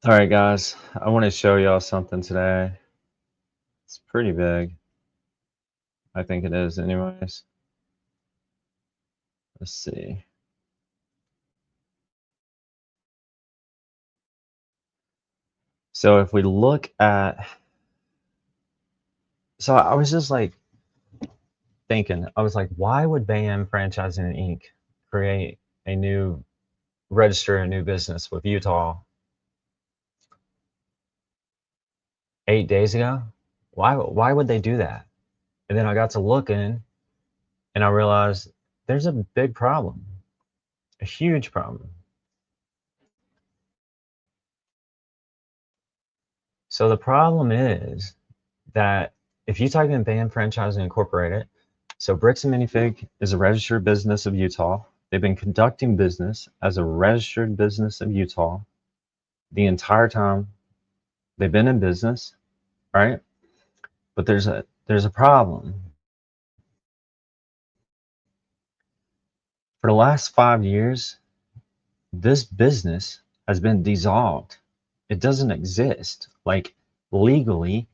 All right, guys, I want to show y'all something today. It's pretty big. I think it is anyways. Let's see. So if we look at, so I was just like thinking, I was like, why would BAM Franchising Inc. create register a new business with Utah 8 days ago? Why would they do that? And then I got to looking and I realized there's a big problem, a huge problem. So the problem is that if you type in BAM Franchising Incorporated, so Bricks and Minifig is a registered business of Utah. They've been conducting business as a registered business of Utah the entire time they've been in business, right? But there's a problem. For the last 5 years, this business has been dissolved. It doesn't exist. Like legally,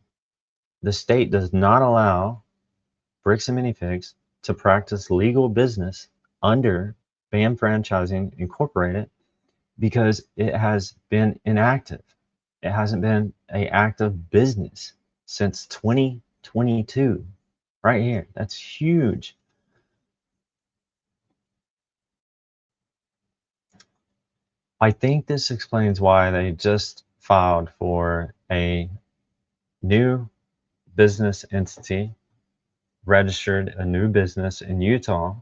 the state does not allow Bricks and Minifigs to practice legal business under BAM Franchising Incorporated because it has been inactive. It hasn't been an active business since 2022. Right here. That's huge. I think this explains why they just filed for a new business entity, registered a new business in Utah.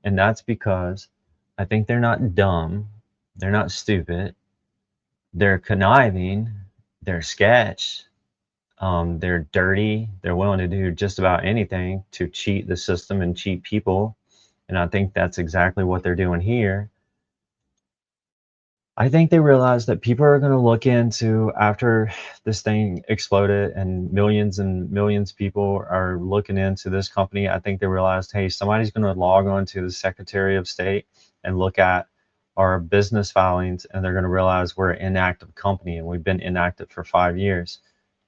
And that's because I think they're not dumb. They're not stupid. They're conniving. They're sketch. They're dirty. They're willing to do just about anything to cheat the system and cheat people. And I think that's exactly what they're doing here. I think they realized that people are going to look into after this thing exploded and millions of people are looking into this company. I think they realized, hey, somebody's going to log on to the Secretary of State and look at our business filings, and they're going to realize we're an inactive company and we've been inactive for 5 years.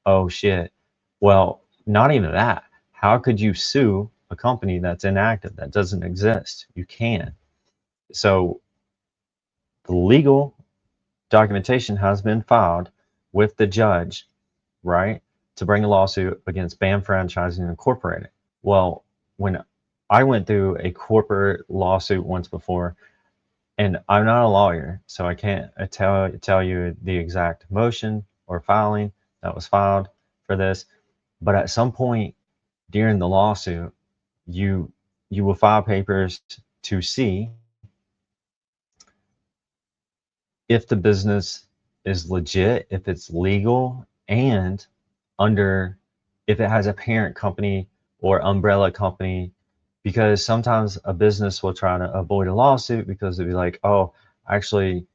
Oh shit. Well, not even that. How could you sue a company that's inactive, that doesn't exist? You can. So the legal documentation has been filed with the judge, right, to bring a lawsuit against BAM Franchising Incorporated. Well, when I went through a corporate lawsuit once before, and I'm not a lawyer, so I can't tell you the exact motion or filing that was filed for this, but at some point during the lawsuit, you you will file papers to see if the business is legit, if it's legal, and under if it has a parent company or umbrella company, because sometimes a business will try to avoid a lawsuit because they'll be like, oh, actually,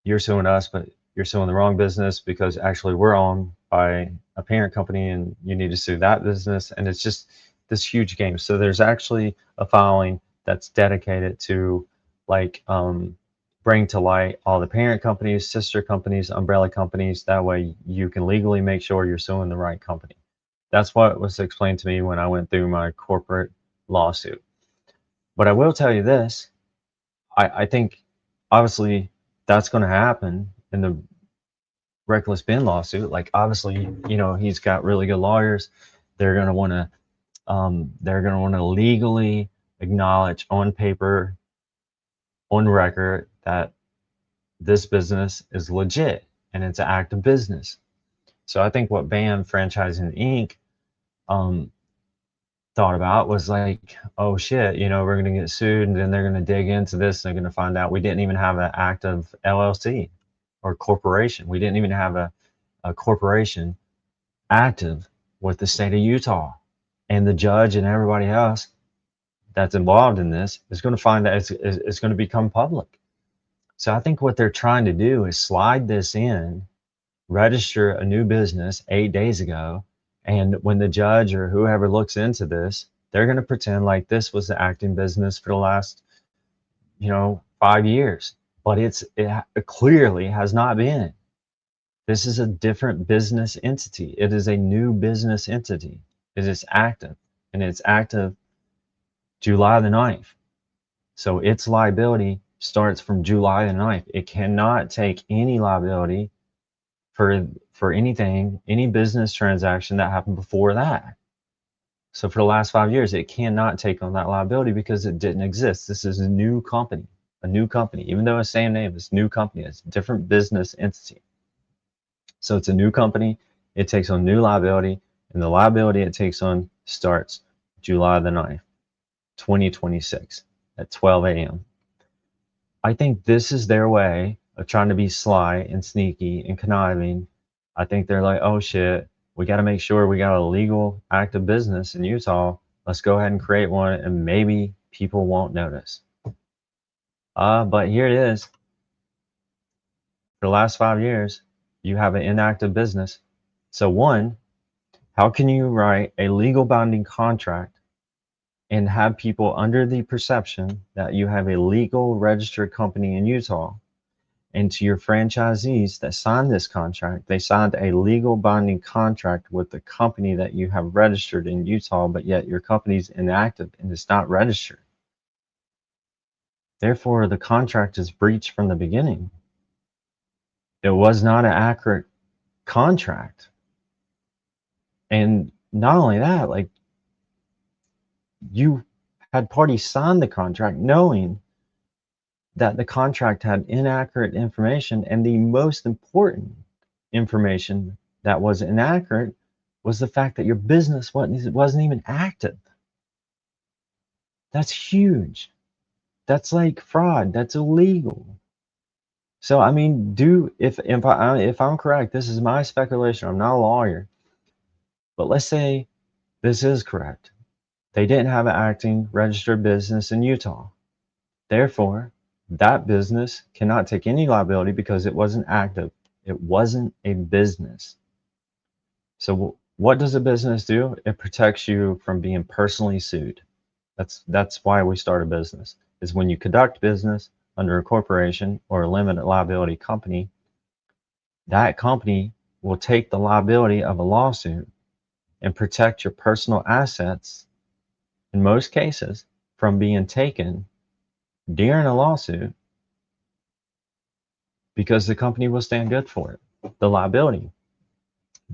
you're suing us, but you're suing the wrong business because actually we're owned by a parent company and you need to sue that business. And it's just this huge game. So there's actually a filing that's dedicated to like bring to light all the parent companies, sister companies, umbrella companies. That way you can legally make sure you're suing the right company. That's what was explained to me when I went through my corporate lawsuit. But I will tell you this, I think obviously that's going to happen in the reckless bin lawsuit. Like obviously, he's got really good lawyers. They're going to want to legally acknowledge on paper, on record, that this business is legit and it's an active business. So I think what BAM Franchising Inc. Thought about was like, oh shit, we're going to get sued, and then they're going to dig into this. And they're going to find out we didn't even have an active LLC or corporation. We didn't even have a corporation active with the state of Utah. And the judge and everybody else that's involved in this is going to find that it's going to become public. So I think what they're trying to do is slide this in, register a new business 8 days ago, and when the judge or whoever looks into this, they're going to pretend like this was the acting business for the last 5 years, but it clearly has not been. This is a different business entity. It is a new business entity. It is active, and it's active July the 9th. So its liability starts from July the 9th. It cannot take any liability for anything, any business transaction that happened before that. So for the last 5 years, it cannot take on that liability because it didn't exist. This is a new company, even though it's the same name, it's a new company, it's a different business entity. So it's a new company, it takes on new liability, and the liability it takes on starts July the 9th, 2026 at 12 a.m. I think this is their way of trying to be sly and sneaky and conniving. I think they're like, oh shit, we got to make sure we got a legal active business in Utah. Let's go ahead and create one and maybe people won't notice. But here it is. For the last 5 years, you have an inactive business. So one, how can you write a legal binding contract and have people under the perception that you have a legal registered company in Utah? And to your franchisees that signed this contract, they signed a legal binding contract with the company that you have registered in Utah, but yet your company's inactive and it's not registered. Therefore, the contract is breached from the beginning. It was not an accurate contract. And not only that, like, you had parties sign the contract knowing that the contract had inaccurate information, and the most important information that was inaccurate was the fact that your business wasn't even active. That's huge. That's like fraud. That's illegal. So I mean, if I'm correct, this is my speculation. I'm not a lawyer, but let's say this is correct. They didn't have an acting registered business in Utah. Therefore, that business cannot take any liability because it wasn't active. It wasn't a business. So what does a business do? It protects you from being personally sued. That's why we start a business, is when you conduct business under a corporation or a limited liability company, that company will take the liability of a lawsuit and protect your personal assets, in most cases, from being taken during a lawsuit, because the company will stand good for it, the liability.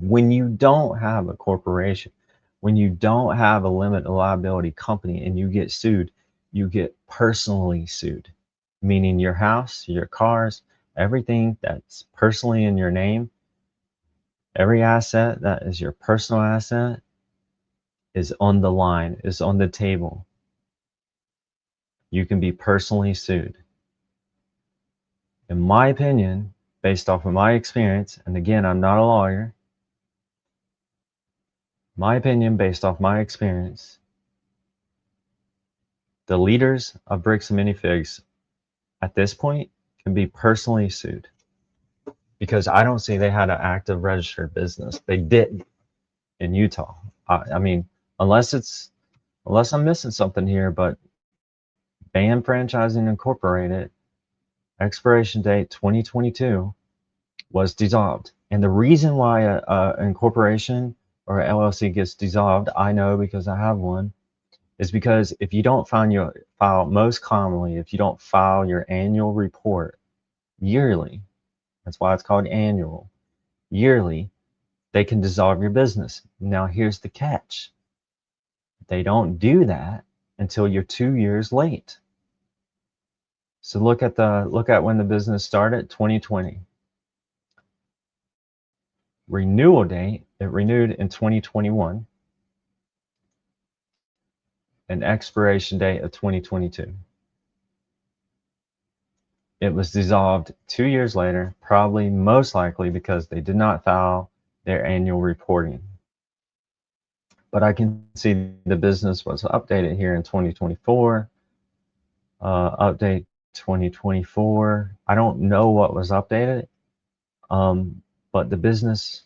When you don't have a corporation, when you don't have a limited liability company and you get sued, you get personally sued, meaning your house, your cars, everything that's personally in your name, every asset that is your personal asset is on the line, is on the table. You can be personally sued. In my opinion, based off of my experience, and again, I'm not a lawyer, my opinion based off my experience, the leaders of Bricks and Minifigs at this point can be personally sued, because I don't see they had an active registered business. They didn't in Utah. I mean, unless I'm missing something here, but BAM Franchising Incorporated, expiration date 2022, was dissolved. And the reason why a incorporation or a LLC gets dissolved, I know because I have one, is because if you don't file, most commonly, if you don't file your annual report yearly, that's why it's called annual, yearly, they can dissolve your business. Now here's the catch. They don't do that until you're 2 years late. So look at when the business started, 2020. Renewal date, it renewed in 2021. An expiration date of 2022. It was dissolved 2 years later, probably most likely because they did not file their annual reporting. But I can see the business was updated here in 2024. Update 2024. I don't know what was updated, but the business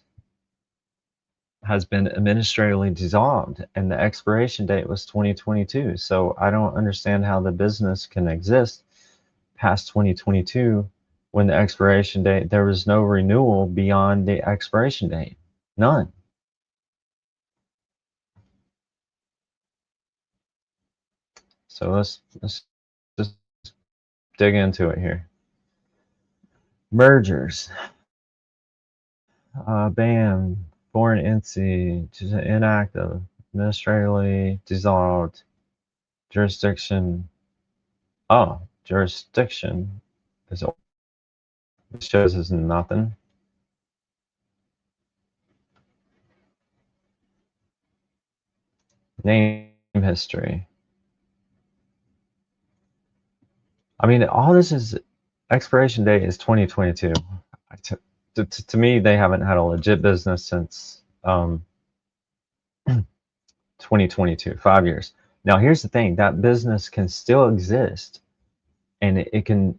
has been administratively dissolved and the expiration date was 2022. So I don't understand how the business can exist past 2022 when the expiration date, there was no renewal beyond the expiration date. None. So let's just dig into it here. Mergers. Bam. Foreign entity, inactive, administratively dissolved, jurisdiction. Oh, jurisdiction is shows us nothing. Name history. I mean, all this is expiration date is 2022. To me, they haven't had a legit business since 2022, 5 years. Now, here's the thing: that business can still exist, and it can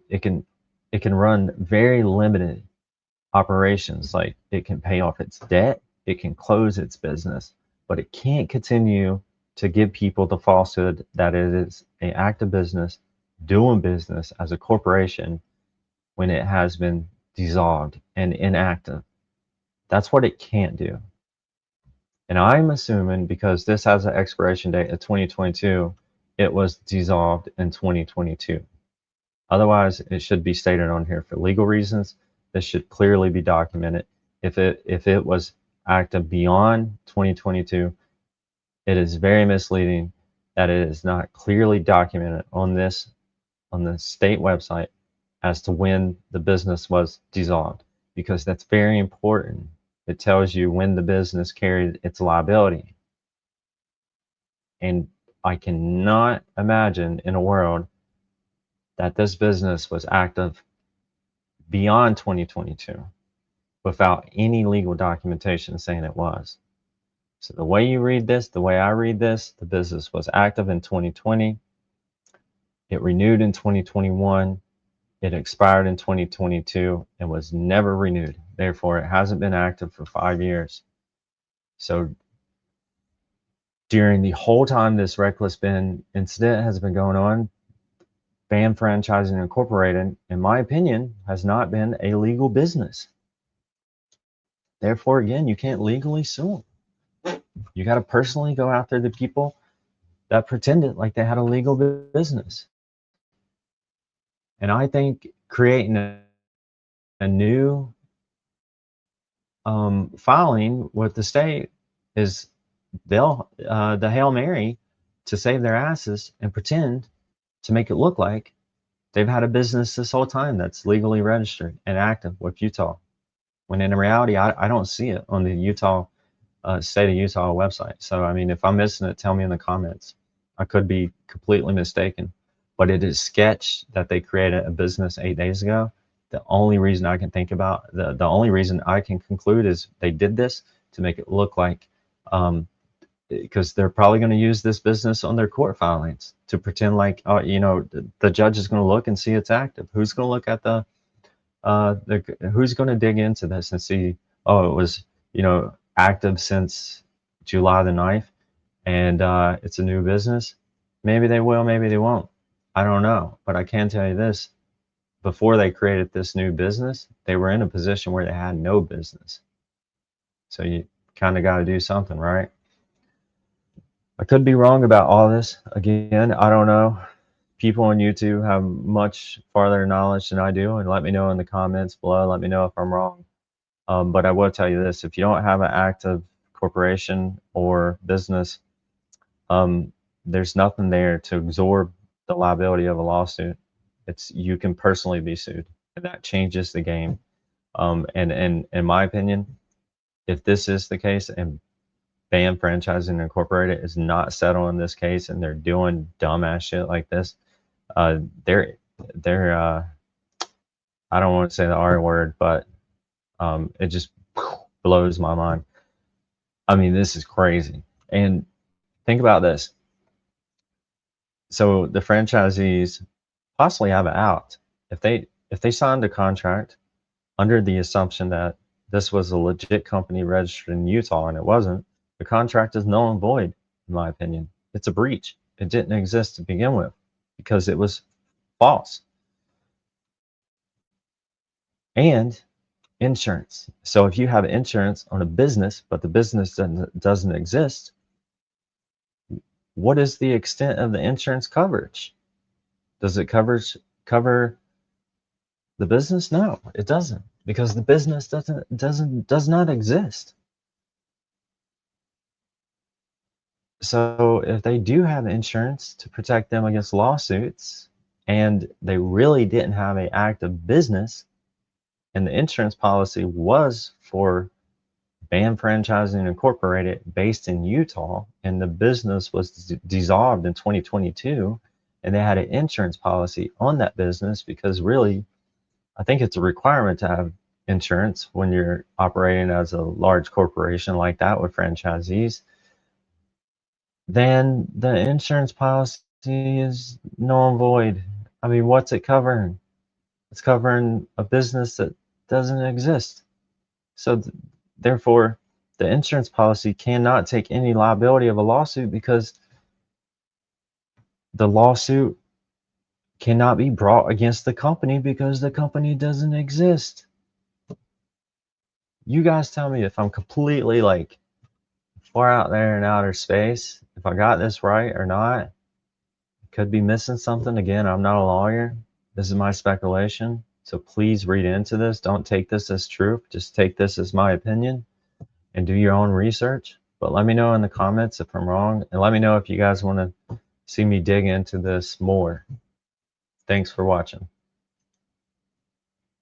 run very limited operations. Like it can pay off its debt, it can close its business, but it can't continue to give people the falsehood that it is an active business doing business as a corporation when it has been dissolved and inactive. That's what it can't do. And I'm assuming because this has an expiration date of 2022, it was dissolved in 2022. Otherwise, it should be stated on here for legal reasons. This should clearly be documented. If it was active beyond 2022, it is very misleading that it is not clearly documented on the state website as to when the business was dissolved, because that's very important. It tells you when the business carried its liability. And I cannot imagine in a world that this business was active beyond 2022 without any legal documentation saying it was. So the way you read this, the way I read this, the business was active in 2020. It renewed in 2021. It expired in 2022 and was never renewed. Therefore, it hasn't been active for 5 years. So during the whole time this reckless bin incident has been going on, BAM Franchising Incorporated, in my opinion, has not been a legal business. Therefore, again, you can't legally sue them. You got to personally go after the people that pretended like they had a legal business. And I think creating a new filing with the state is the Hail Mary to save their asses and pretend to make it look like they've had a business this whole time that's legally registered and active with Utah. When in reality, I don't see it on the state of Utah website. So, I mean, if I'm missing it, tell me in the comments. I could be completely mistaken, but it is sketch that they created a business 8 days ago. The only reason I can think about, the only reason I can conclude is they did this to make it look like, because they're probably going to use this business on their court filings to pretend like, oh, the judge is going to look and see it's active. Who's going to look at who's going to dig into this and see, oh, it was, active since July the 9th and it's a new business? Maybe they will, maybe they won't. I don't know. But I can tell you this, before they created this new business, they were in a position where they had no business. So you kind of got to do something, right? I could be wrong about all this. Again, I don't know. People on YouTube have much farther knowledge than I do, and let me know in the comments below. Let me know if I'm wrong. But I will tell you this: if you don't have an active corporation or business, there's nothing there to absorb the liability of a lawsuit. You can personally be sued, and that changes the game. And in my opinion, if this is the case and BAM Franchising Incorporated is not settling this case and they're doing dumbass shit like this, they're I don't want to say the R word, but it just blows my mind. I mean, this is crazy. And think about this. So the franchisees possibly have an out. If they signed a contract under the assumption that this was a legit company registered in Utah and it wasn't, the contract is null and void, in my opinion. It's a breach. It didn't exist to begin with because it was false. and insurance. So if you have insurance on a business, but the business doesn't exist, what is the extent of the insurance coverage? Does it cover the business? No, it doesn't, because the business does not exist. So if they do have insurance to protect them against lawsuits, and they really didn't have an active business, and the insurance policy was for BAM Franchising Incorporated based in Utah, and the business was dissolved in 2022, and they had an insurance policy on that business, because really, I think it's a requirement to have insurance when you're operating as a large corporation like that with franchisees. Then the insurance policy is null and void. I mean, what's it covering? It's covering a business that doesn't exist. So therefore, the insurance policy cannot take any liability of a lawsuit, because the lawsuit cannot be brought against the company because the company doesn't exist. You guys tell me if I'm completely like far out there in outer space, if I got this right or not. Could be missing something. Again, I'm not a lawyer. This is my speculation. So please read into this. Don't take this as truth. Just take this as my opinion and do your own research. But let me know in the comments if I'm wrong. And let me know if you guys want to see me dig into this more. Thanks for watching.